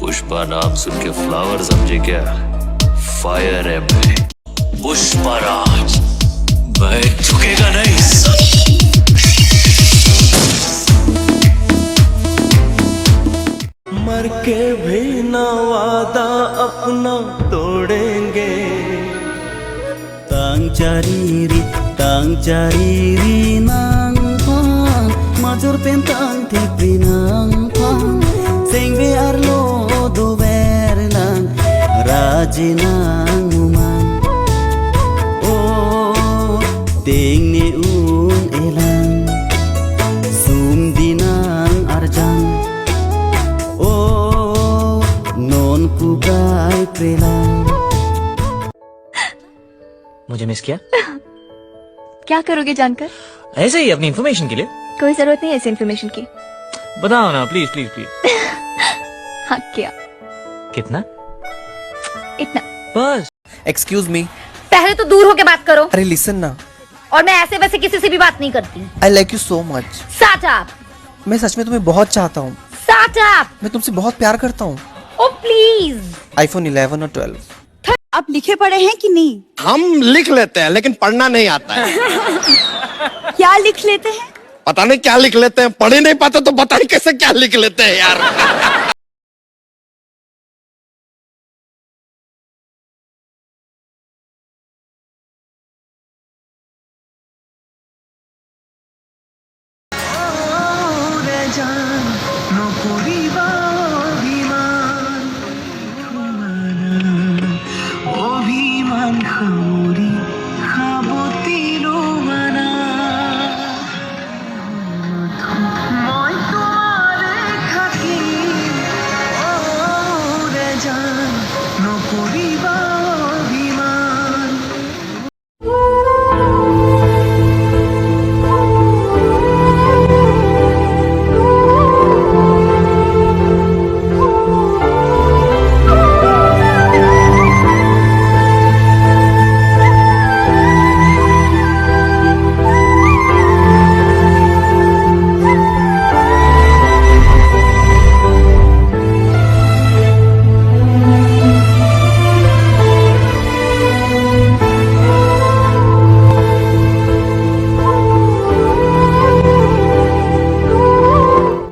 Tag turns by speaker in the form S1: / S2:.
S1: पुष्पा नाम सुन के फ्लावर समझे क्या? फायर है मैं, पुष्पराज, मैं झुकेगा नहीं। मर के भी ना वादा अपना तोड़ेंगे।
S2: Tang cariri nang pang majur pentang tipi nang pang sing be arlo do berlang raji nang umang oh ting ni un elang sum dinang arjang oh non ku kai prelang।
S3: मुझे मिस किया?
S4: क्या करोगे जानकर?
S3: ऐसे ही अपनी information के लिए।
S4: कोई जरूरत नहीं है ऐसी इन्फॉर्मेशन की।
S3: बताओ ना प्लीज प्लीज प्लीज।
S4: हाँ क्या?
S3: कितना?
S4: इतना
S3: बस।
S5: Excuse me.
S6: पहले तो दूर होके बात करो।
S5: अरे लिसन ना।
S6: और मैं ऐसे वैसे किसी से भी बात नहीं करती।
S5: I like you so much.
S6: Shut up।
S5: मैं सच में तुम्हें बहुत चाहता हूँ।
S6: Shut up।
S5: मैं तुमसे बहुत प्यार करता हूँ।
S6: Oh please।
S5: iPhone 11 और 12।
S7: आप लिखे पढ़े हैं कि नहीं?
S8: हम लिख लेते हैं लेकिन पढ़ना नहीं आता है।
S7: क्या लिख लेते हैं?
S8: पता नहीं क्या लिख लेते हैं, पढ़ ही नहीं पाते तो पता नहीं कैसे क्या लिख लेते हैं यार।
S1: নকরিবা